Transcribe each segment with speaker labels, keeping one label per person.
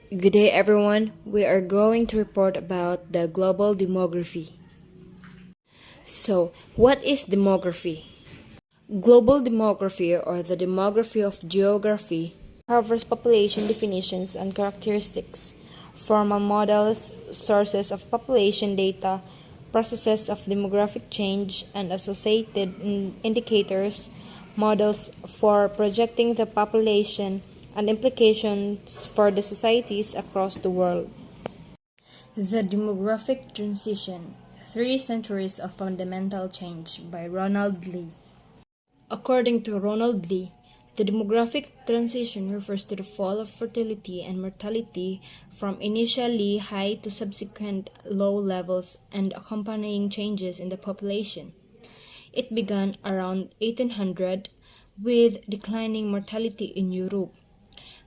Speaker 1: Good day, everyone. We are going to report about the global demography. So, what is demography? Global demography, or the demography of geography, covers population definitions and characteristics, formal models, sources of population data, processes of demographic change, and associated indicators, models for projecting the population, and implications for the societies across the world. The Demographic Transition: 3 Centuries of Fundamental Change by Ronald Lee. According to Ronald Lee, the demographic transition refers to the fall of fertility and mortality from initially high to subsequent low levels and accompanying changes in the population. It began around 1800 with declining mortality in Europe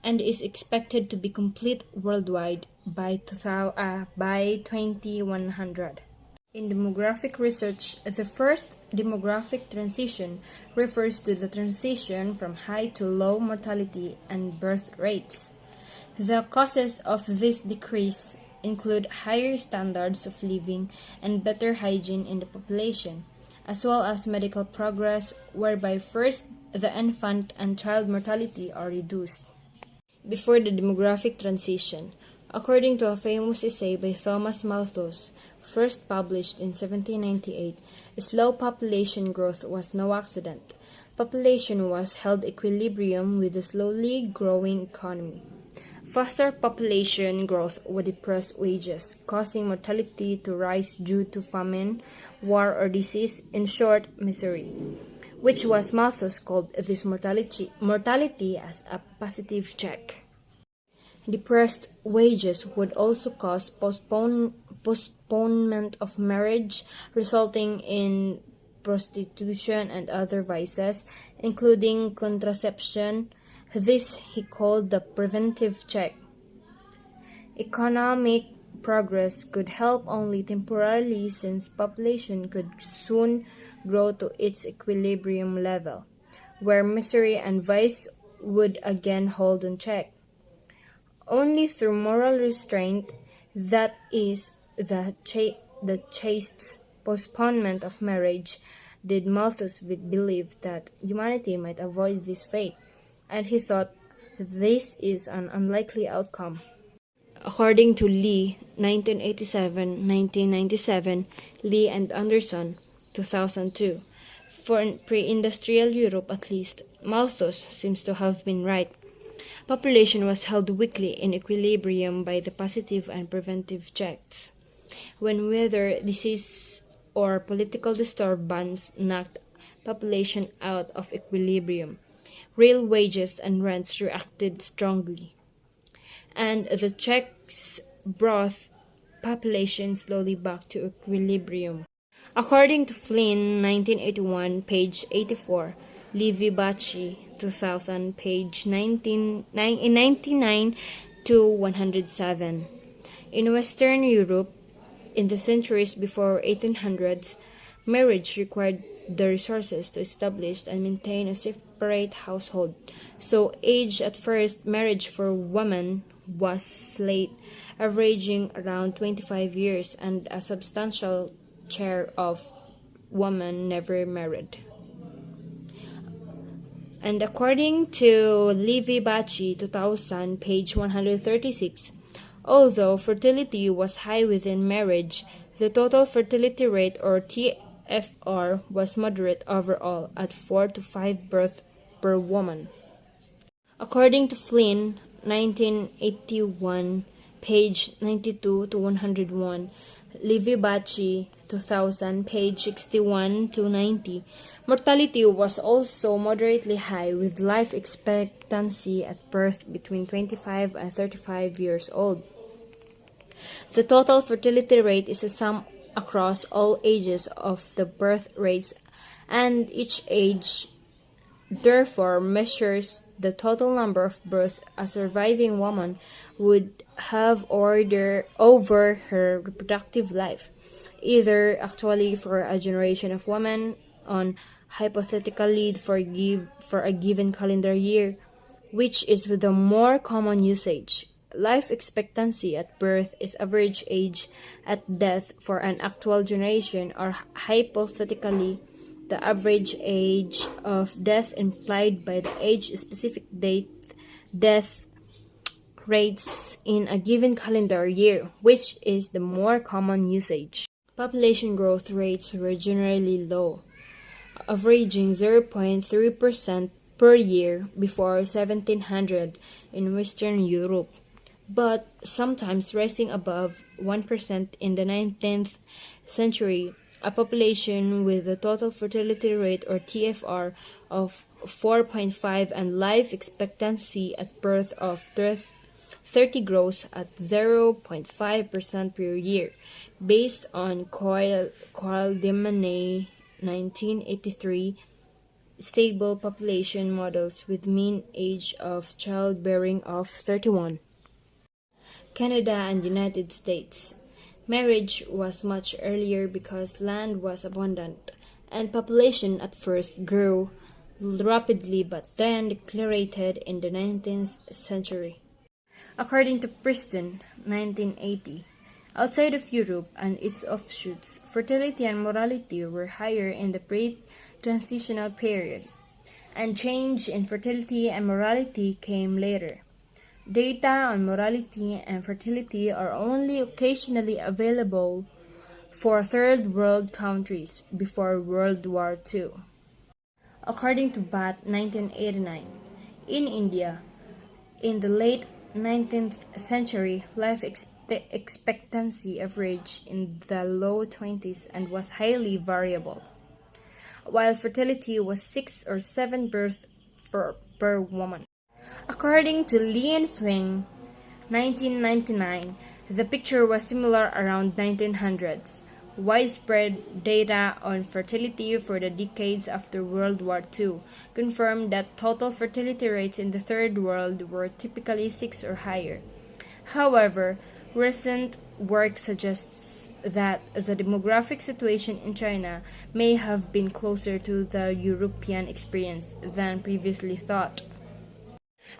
Speaker 1: and is expected to be complete worldwide by 2100. In demographic research, the first demographic transition refers to the transition from high to low mortality and birth rates. The causes of this decrease include higher standards of living and better hygiene in the population, as well as medical progress whereby first the infant and child mortality are reduced. Before the demographic transition, according to a famous essay by Thomas Malthus, first published in 1798, slow population growth was no accident. Population was held equilibrium with a slowly growing economy. Faster population growth would depress wages, causing mortality to rise due to famine, war, or disease, in short, misery, which was Malthus called this mortality as a positive check. Depressed wages would also cause postponement of marriage, resulting in prostitution and other vices, including contraception. This he called the preventive check. Economic progress could help only temporarily since population could soon grow to its equilibrium level, where misery and vice would again hold in check. Only through moral restraint, that is, the chaste postponement of marriage, did Malthus believe that humanity might avoid this fate, and he thought this is an unlikely outcome. According to Lee, 1987-1997, Lee and Anderson, 2002, for pre-industrial Europe at least, Malthus seems to have been right. Population was held weakly in equilibrium by the positive and preventive checks. When weather, disease, or political disturbance knocked population out of equilibrium, real wages and rents reacted strongly, and the checks brought population slowly back to equilibrium. According to Flynn, 1981, page 84, Basibasi, 2000, page 99 to 107. In Western Europe, in the centuries before 1800s, marriage required the resources to establish and maintain a separate household. So age at first marriage for women was late, averaging around 25 years, and a substantial share of women never married. And according to Basibasi, 2000, page 136, although fertility was high within marriage, the total fertility rate, or TFR, was moderate overall at 4 to 5 births per woman. According to Flynn, 1981, page 92 to 101, Basibasi, 2000, page 61 to 90, mortality was also moderately high, with life expectancy at birth between 25 and 35 years old. The total fertility rate is a sum across all ages of the birth rates, and each age therefore measures the total number of births a surviving woman would have over her reproductive life, either actually for a generation of women on hypothetically for a given calendar year, which is the more common usage, life expectancy at birth is average age at death for an actual generation, or hypothetically, the average age of death implied by the age-specific death rates in a given calendar year, which is the more common usage. Population growth rates were generally low, averaging 0.3% per year before 1700 in Western Europe, but sometimes rising above 1% in the 19th century. A population with a total fertility rate, or TFR, of 4.5 and life expectancy at birth of 30 grows at 0.5% per year, based on Qualdemane 1983 stable population models with mean age of childbearing of 31. Canada and United States. Marriage was much earlier because land was abundant, and population at first grew rapidly but then decelerated in the 19th century. According to Preston, 1980, outside of Europe and its offshoots, fertility and mortality were higher in the pre-transitional period, and change in fertility and mortality came later. Data on mortality and fertility are only occasionally available for third world countries before World War II. According to BAT 1989, in India, in the late 19th century, life expectancy averaged in the low 20s and was highly variable, while fertility was 6 or 7 births per woman. According to Li and Feng, 1999, the picture was similar around 1900s. Widespread data on fertility for the decades after World War II confirmed that total fertility rates in the Third World were typically 6 or higher. However, recent work suggests that the demographic situation in China may have been closer to the European experience than previously thought.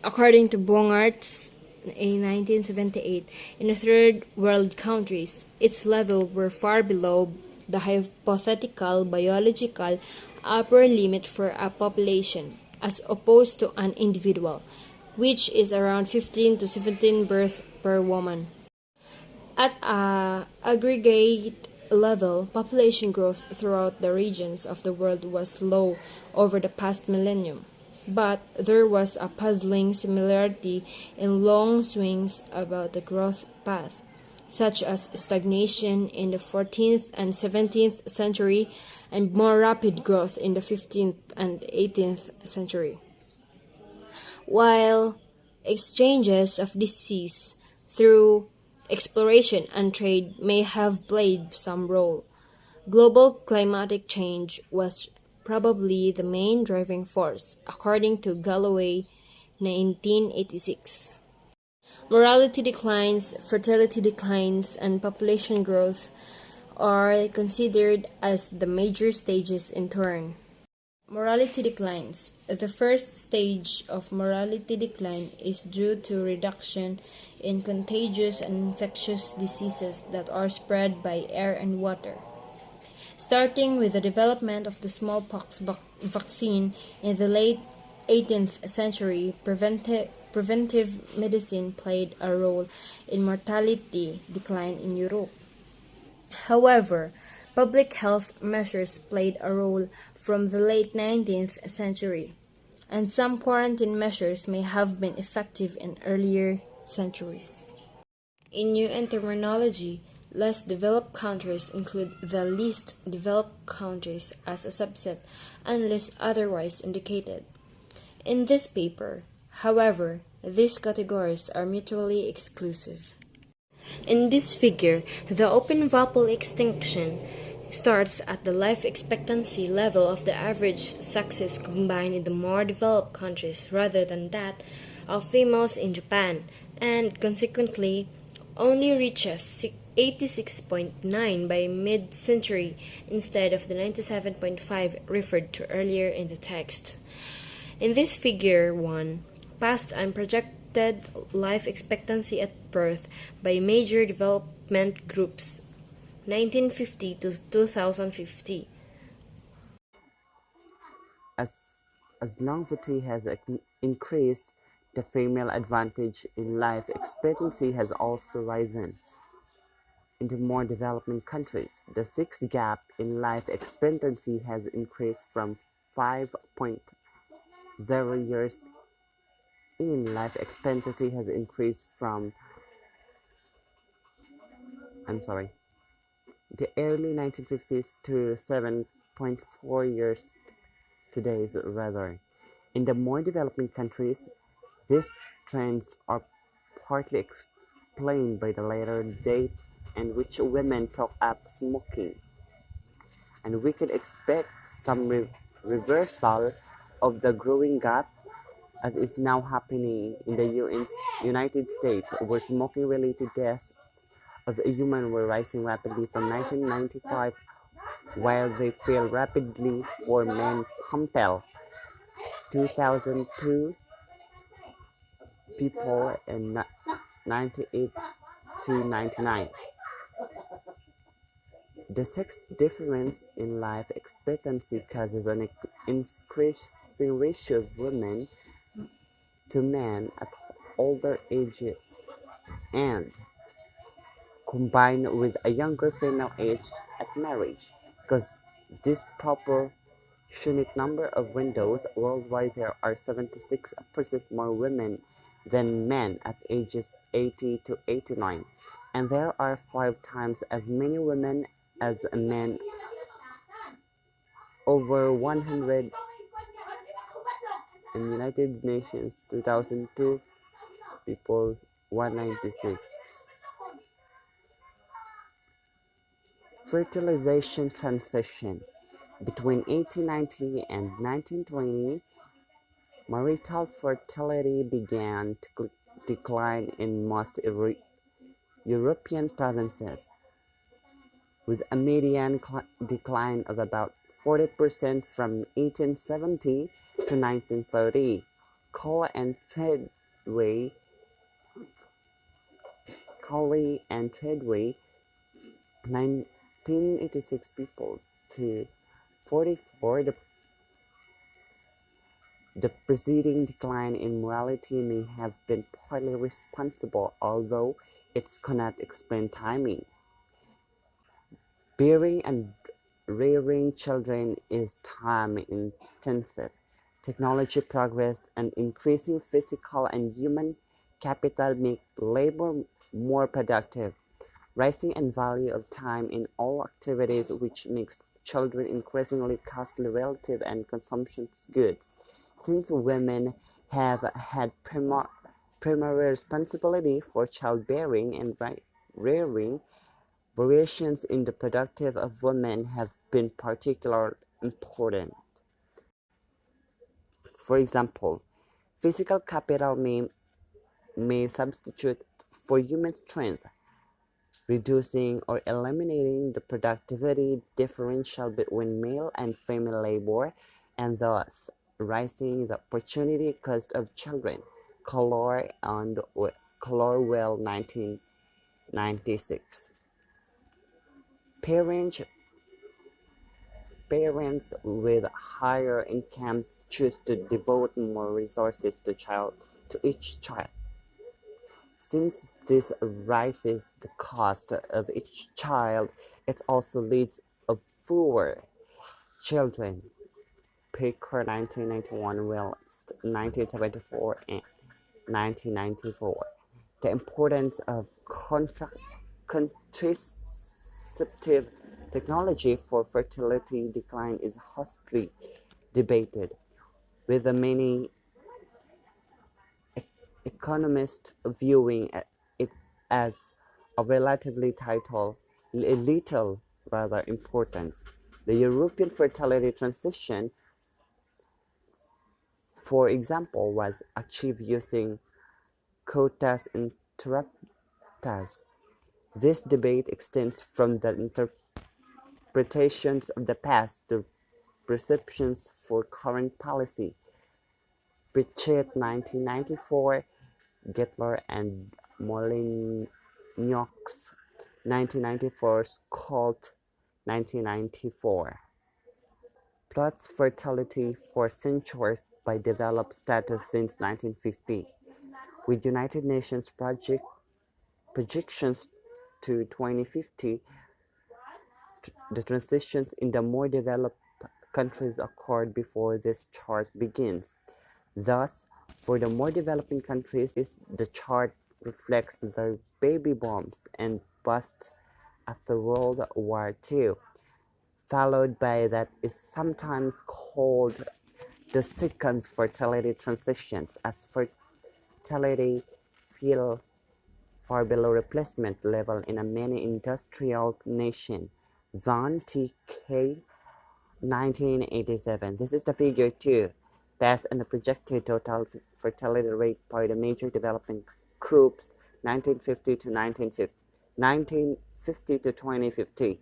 Speaker 1: According to Bongartz, in 1978, in the third world countries, its level were far below the hypothetical biological upper limit for a population, as opposed to an individual, which is around 15 to 17 births per woman. At an aggregate level, population growth throughout the regions of the world was low over the past millennium. But there was a puzzling similarity in long swings about the growth path, such as stagnation in the 14th and 17th century and more rapid growth in the 15th and 18th century. While exchanges of disease through exploration and trade may have played some role, global climatic change was probably the main driving force, according to Galloway, 1986. Mortality declines, fertility declines, and population growth are considered as the major stages in turn. Mortality declines. The first stage of mortality decline is due to reduction in contagious and infectious diseases that are spread by air and water. Starting with the development of the smallpox vaccine in the late 18th century, preventive medicine played a role in mortality decline in Europe. However, public health measures played a role from the late 19th century, and some quarantine measures may have been effective in earlier centuries. In UN terminology, less developed countries include the least developed countries as a subset unless otherwise indicated. In this paper, however, these categories are mutually exclusive. In this figure, the open vapor extinction starts at the life expectancy level of the average sexes combined in the more developed countries rather than that of females in Japan, and consequently only reaches 86.9 by mid-century instead of the 97.5 referred to earlier in the text. In this figure 1, past and predicted life expectancy at birth by major development groups 1950 to 2050.
Speaker 2: As, as longevity has increased, the female advantage in life expectancy has also risen. In the more developing countries, the sex gap in life expectancy has increased from 5.0 years in life expectancy has increased from the early 1950s to 7.4 years today's rather. In the more developing countries, these trends are partly explained by the later date in which women took up smoking, and we can expect some reversal of the growing gap as is now happening in the United States, where smoking-related deaths of human were rising rapidly from 1995, while they fell rapidly for men compel 2002 people and 98 to 99. The sex difference in life expectancy causes an increasing ratio of women to men at older ages and combined with a younger female age at marriage. Because this proportionate number of windows worldwide, there are 76% more women than men at ages 80 to 89, and there are 5 times as many women as men over 100 in United Nations 2002 people 196. Fertilization transition. Between 1890 and 1920, marital fertility began to decline in most European provinces, with a median decline of about 40% from 1870 to 1930. Colley and Treadway 1986 people to 44. The preceding decline in morality may have been partly responsible, although it cannot explain timing. Bearing and rearing children is time-intensive. Technology progress and increasing physical and human capital make labor more productive, rising in value of time in all activities, which makes children increasingly costly relative and consumption goods. Since women have had primary responsibility for childbearing and rearing, variations in the productive of women have been particularly important. For example, physical capital may substitute for human strength, reducing or eliminating the productivity differential between male and female labor, and thus raising the opportunity cost of children. Colorwell 1996. Parents with higher incomes choose to devote more resources to each child. Since this raises the cost of each child, it also leads to fewer children. Picker 1991, Wells 1974, and 1994. The importance of contraceptive technology for fertility decline is hotly debated, with many economists viewing it as of relatively little importance. The European fertility transition, for example, was achieved using coitus interruptus. This debate extends from the interpretations of the past to perceptions for current policy. Pritchett 1994 Gettler and Molignock's 1994 called 1994 plots fertility for centuries by developed status since 1950, with United Nations projections to 2050. The transitions in the more developed countries occurred before this chart begins. Thus, for the more developing countries, the chart reflects the baby booms and busts after World War II, followed by that is sometimes called the second fertility transitions, as fertility fell far below replacement level in a many industrial nations. Van T.K. 1987. This is the figure 2. Path and the projected total fertility rate by the major development groups 1950 to 2050.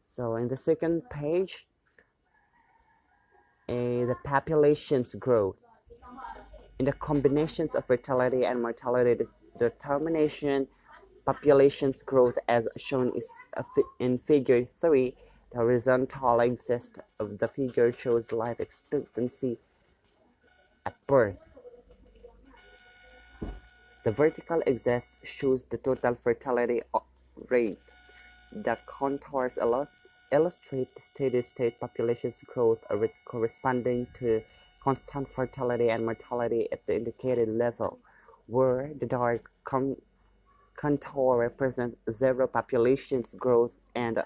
Speaker 2: So in the second page, the population's growth. In the combinations of fertility and mortality determination, population's growth as shown is in figure 3. The horizontal axis of the figure shows life expectancy at birth. The vertical axis shows the total fertility rate. The contours illustrate steady-state population growth corresponding to constant fertility and mortality at the indicated level, where the dark contour represents zero population's growth and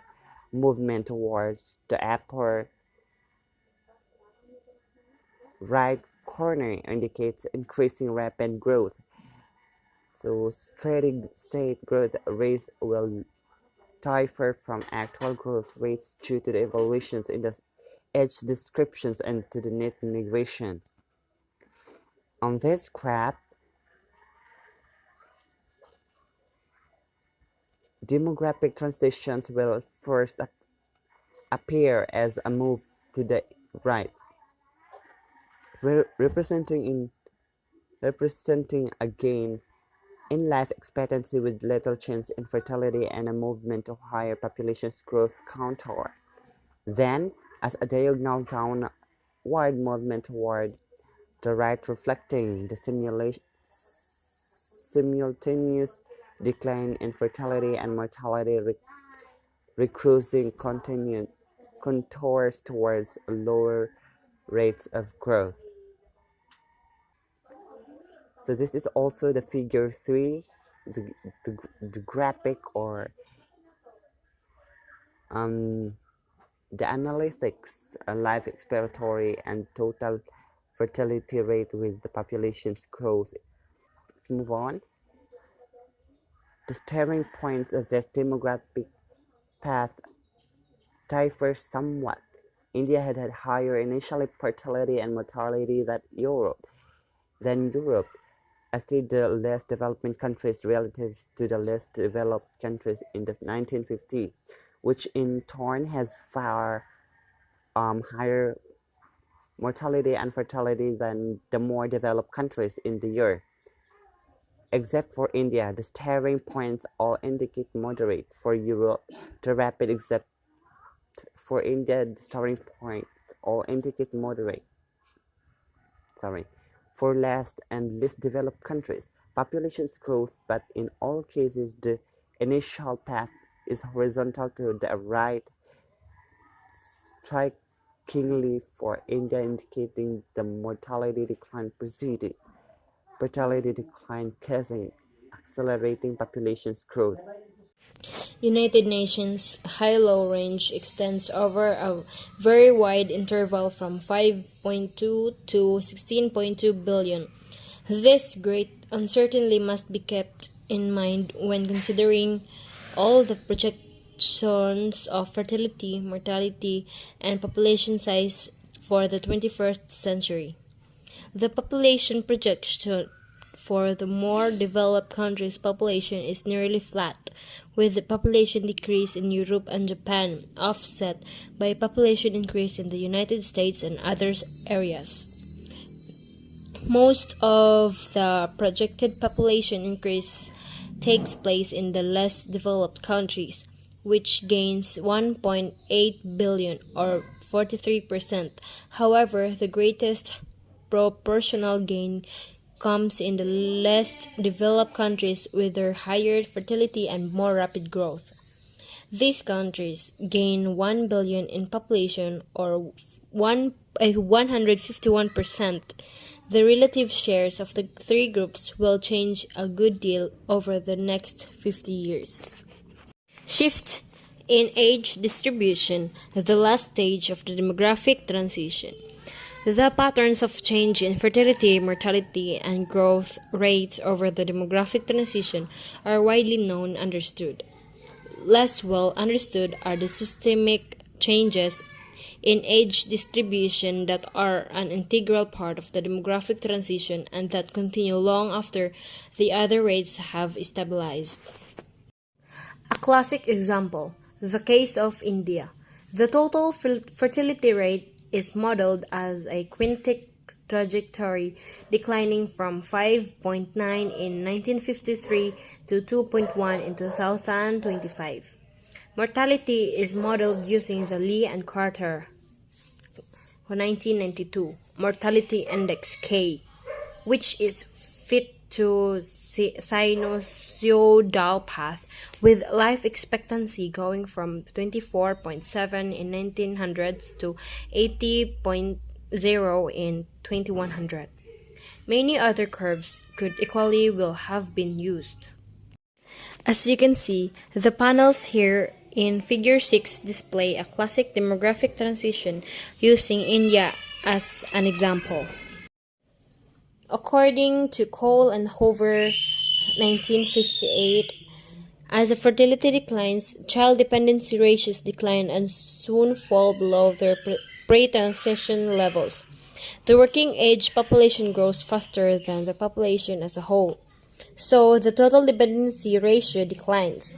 Speaker 2: movement towards the upper right corner indicates increasing rapid growth. So steady state growth rates will differ from actual growth rates due to the evolutions in the age descriptions and to the net migration. On this graph, demographic transitions will first appear as a move to the right, representing a gain in life expectancy with little change in fertility and a movement to higher population growth contour. Then, as a diagonal downward movement toward the right reflecting the simultaneous decline in fertility and mortality recruiting contours towards lower rates of growth. So this is also the figure 3, the graphic or the analytics, life expectancy and total fertility rate with the population's growth. Let's move on. The starting points of this demographic path differ somewhat. India had higher initial fertility and mortality than Europe, as did the less developed countries relative to the less developed countries in the 1950s, which in turn has far higher mortality and fertility than the more developed countries in the year. Except for India, the starting points all indicate moderate. For Europe, the rapid except for India, the starting point all indicate moderate. For less and least developed countries, population growth, but in all cases, the initial path is horizontal to the right, strikingly for India indicating the mortality decline preceding fertility decline causing accelerating population growth.
Speaker 1: United Nations high-low range extends over a very wide interval from 5.2 to 16.2 billion. This great uncertainty must be kept in mind when considering all the projections of fertility, mortality, and population size for the 21st century. The population projection for the more developed countries' population is nearly flat, with the population decrease in Europe and Japan offset by population increase in the United States and other areas. Most of the projected population increase takes place in the less developed countries, which gains 1.8 billion or 43%. However, the greatest proportional gain comes in the less developed countries with their higher fertility and more rapid growth. These countries gain 1 billion in population or 151%. The relative shares of the three groups will change a good deal over the next 50 years. Shift in age distribution is the last stage of the demographic transition. The patterns of change in fertility, mortality, and growth rates over the demographic transition are widely known and understood. Less well understood are the systemic changes in age distribution that are an integral part of the demographic transition and that continue long after the other rates have stabilized. A classic example, the case of India. The total fertility rate is modeled as a quintic trajectory, declining from 5.9 in 1953 to 2.1 in 2025. Mortality is modeled using the Lee and Carter 1992 Mortality Index K, which is fit to sinusoidal path with life expectancy going from 24.7 in 1900s to 80.0 in 2100. Many other curves could equally will have been used. As you can see, the panels here in Figure 6 display a classic demographic transition using India as an example. According to Cole and Hoover 1958, as the fertility declines, child dependency ratios decline and soon fall below their pre-transition levels. The working age population grows faster than the population as a whole, so the total dependency ratio declines.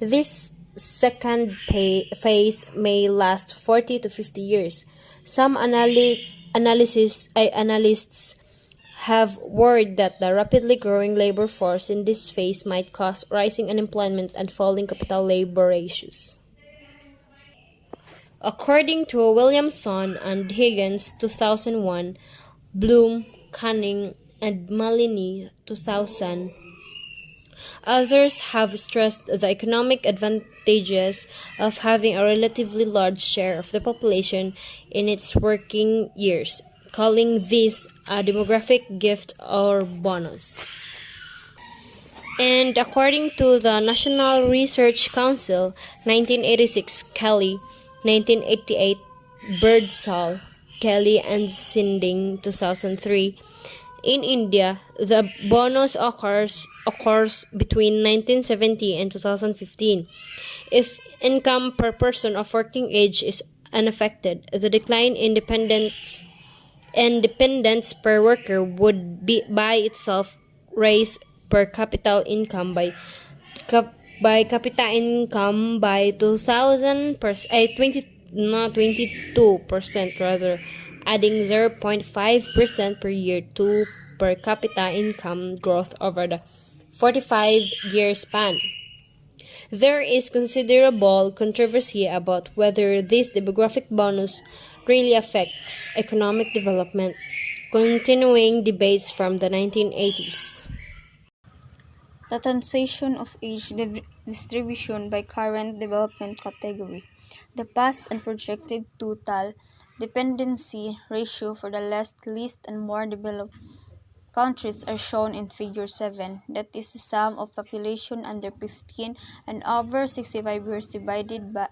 Speaker 1: This second phase may last 40 to 50 years. Some analysts have worried that the rapidly growing labor force in this phase might cause rising unemployment and falling capital labor ratios. According to Williamson and Higgins 2001, Bloom, Canning, and Malini 2000, others have stressed the economic advantages of having a relatively large share of the population in its working years, calling this a demographic gift or bonus. And according to the National Research Council, 1986 Kelly, 1988 Birdsall, Kelly and Sinding 2003, in India, the bonus occurs between 1970 and 2015. If income per person of working age is unaffected, the decline in dependence per worker would be by itself raise per capita income by capita income by 22% rather, adding 0.5% per year to per capita income growth over the 45-year span. There is considerable controversy about whether this demographic bonus really affects economic development, continuing debates from the 1980s.
Speaker 3: The transition of age distribution by current development category. The past and projected total dependency ratio for the least and more developed countries are shown in Figure 7. That is the sum of population under 15 and over 65 years divided by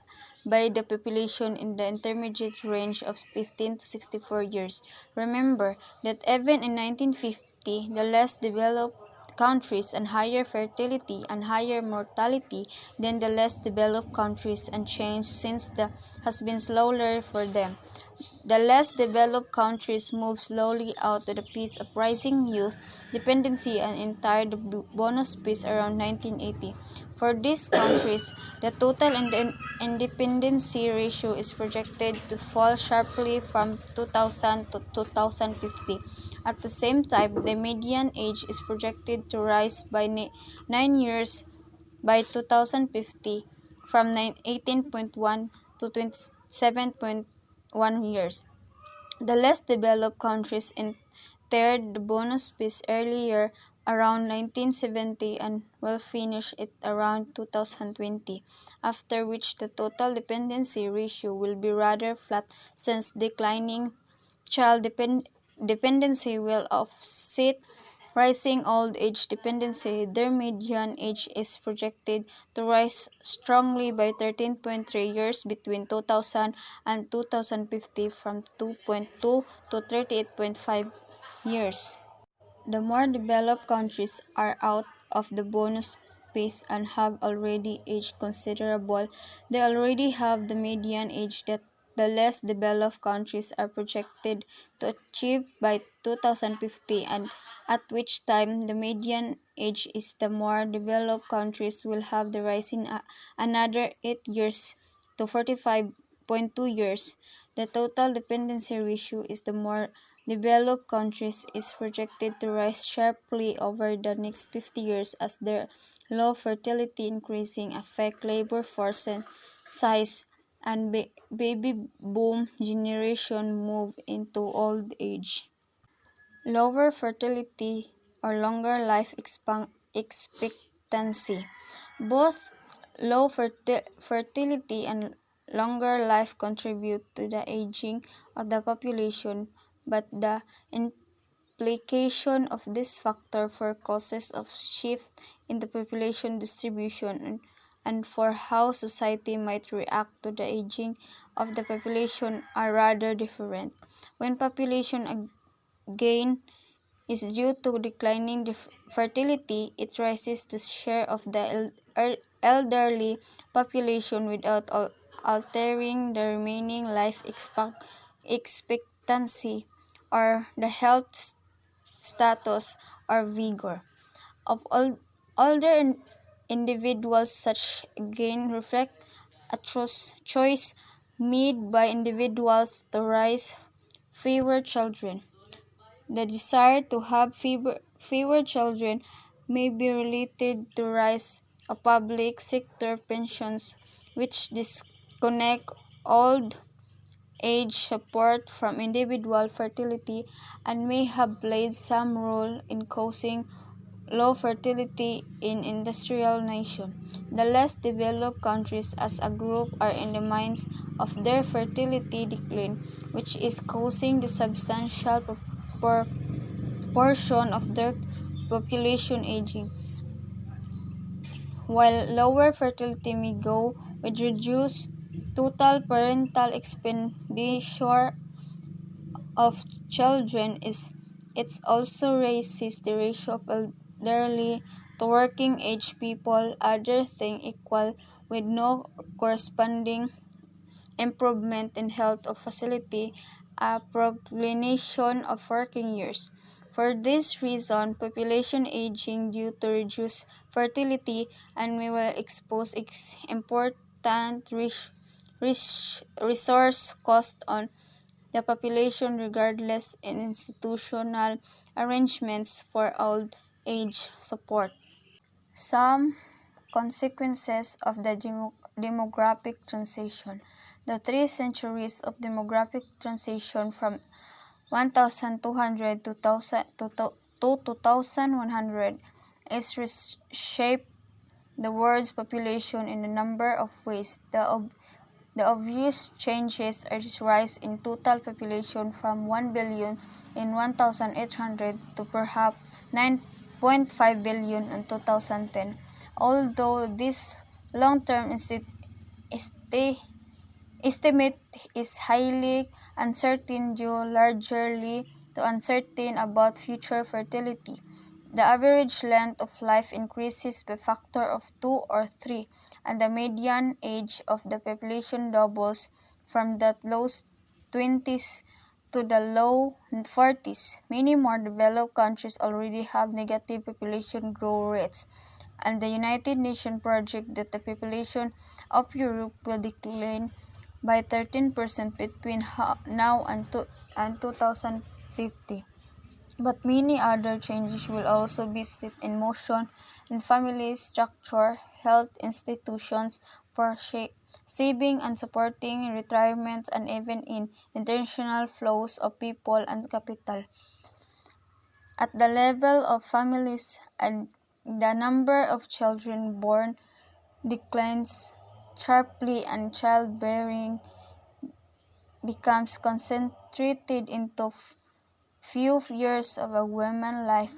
Speaker 3: the population in the intermediate range of 15 to 64 years. Remember that even in 1950, the less developed countries and higher fertility and higher mortality than the less developed countries, and change since has been slower for them. The less developed countries move slowly out of the pace of rising youth dependency and enter the bonus pace around 1980. For these countries, the total independency ratio is projected to fall sharply from 2000 to 2050. At the same time, the median age is projected to rise by 9 years by 2050 from 18.1 to 27.1 years. The less developed countries entered the bonus phase earlier, around 1970, and will finish it around 2020, after which the total dependency ratio will be rather flat since declining child dependency will offset rising old age dependency. Their median age is projected to rise strongly by 13.3 years between 2000 and 2050 from 2.2 to 38.5 years. The more developed countries are out of the bonus phase and have already aged considerable. They already have the median age that the less developed countries are projected to achieve by 2050, and at which time the median age is the more developed countries will have the rising another 8 years to 45.2 years. The total dependency ratio is the more developed countries is projected to rise sharply over the next 50 years as their low fertility increasing affect labor force size and baby boom generation move into old age. Lower fertility or longer life expectancy. Both low fertility and longer life contribute to the aging of the population, but the implication of this factor for causes of shift in the population distribution and for how society might react to the aging of the population are rather different. When population gain is due to declining fertility, it raises the share of the elderly population without altering the remaining life expectancy or the health status or vigor of older individuals. Such gain reflect a choice made by individuals to raise fewer children. The desire to have fewer children may be related to rise of public sector pensions, which disconnect old age support from individual fertility and may have played some role in causing low fertility in industrial nations. The less developed countries as a group are in the midst of their fertility decline, which is causing the substantial portion of their population aging, while lower fertility may go with reduced total parental expenditure of children. It also raises the ratio of elderly to working age people, other thing equal, with no corresponding improvement in health of facility, a prolongation of working years. For this reason, population aging due to reduced fertility and may will expose important resource cost on the population regardless in institutional arrangements for old age support. Some consequences of the demographic transition. The 3 centuries of demographic transition from 1200 to 2100 is reshaped the world's population in a number of ways. The obvious changes are the rise in total population from 1 billion in 1800 to perhaps 9.5 billion in 2010. Although this long-term estimate is highly uncertain due largely to uncertainty about future fertility. The average length of life increases by factor of 2 or 3, and the median age of the population doubles from that low 20s to the low 40s. Many more developed countries already have negative population growth rates, and the United Nations project that the population of Europe will decline by 13% between now and 2050. But many other changes will also be set in motion in family structure, health institutions for saving and supporting retirement, and even in international flows of people and capital. At the level of families, and the number of children born declines sharply and childbearing becomes concentrated into few years of a woman's life.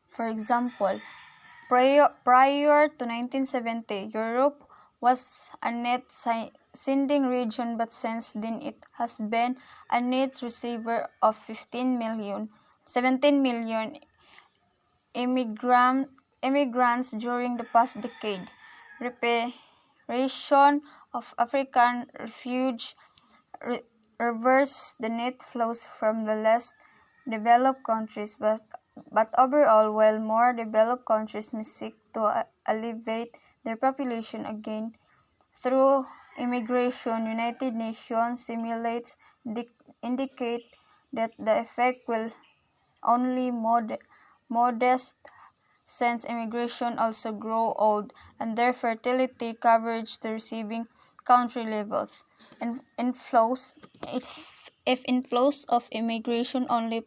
Speaker 3: For example, prior to 1970, Europe was a net sending region, but since then it has been a net receiver of 17 million immigrants during the past decade. Repatriation of African refugees reverse the net flows from the less developed countries, but overall, while more developed countries may seek to alleviate their population again through immigration, United Nations simulates indicate that the effect will only modest, since immigration also grow old and their fertility coverage to receiving country levels. If inflows of immigration only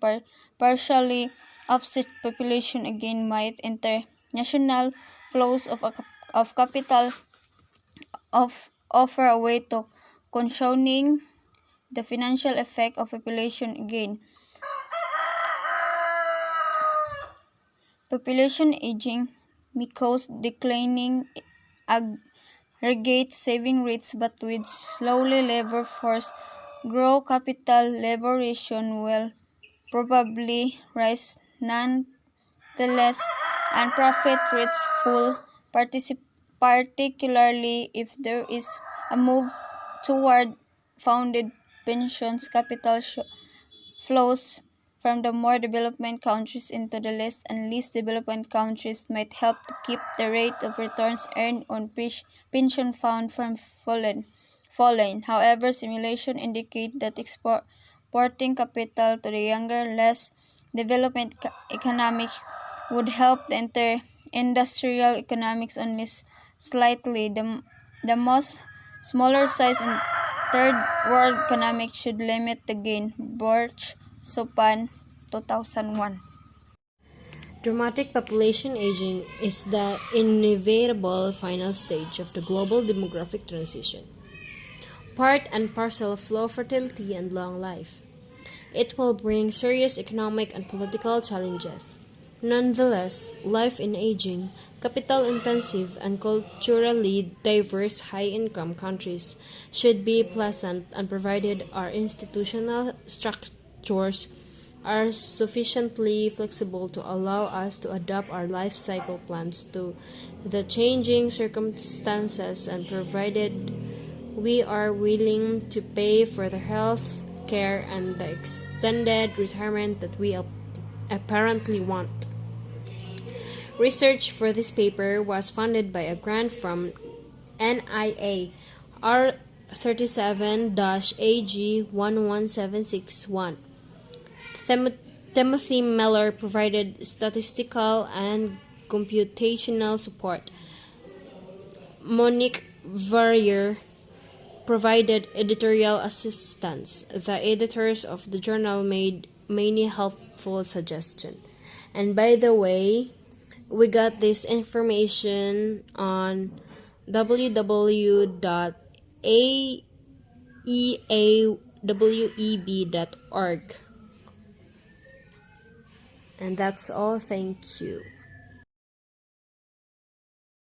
Speaker 3: partially offset population again, might international flows of capital offer a way to cushioning the financial effect of population gain. Population aging may cause declining aggregate saving rates, but with slowly labor force growth, capital liberation will probably rise nonetheless, and profit rates fall, particularly if there is a move toward funded pensions. Capital flows from the more developed countries into the less and least developed countries might help to keep the rate of returns earned on pension fund from falling. However, simulations indicate that exporting capital to the younger, less developed economic would help the industrial economics only slightly. The most smaller size and third world economics should limit the gain. Birch, Sopan, 2001.
Speaker 1: Dramatic population aging is the inevitable final stage of the global demographic transition, part and parcel of low fertility and long life. It will bring serious economic and political challenges. Nonetheless, life in aging, capital-intensive, and culturally diverse high-income countries should be pleasant, and provided our institutional structures are sufficiently flexible to allow us to adapt our life cycle plans to the changing circumstances, and provided we are willing to pay for the health care and the extended retirement that we apparently want. Research for this paper was funded by a grant from NIA R37-AG11761. Timothy Miller provided statistical and computational support. Monique Verrier provided editorial assistance. The editors of the journal made many helpful suggestions. And by the way, we got this information on www.aeaweb.org. And that's all. Thank you.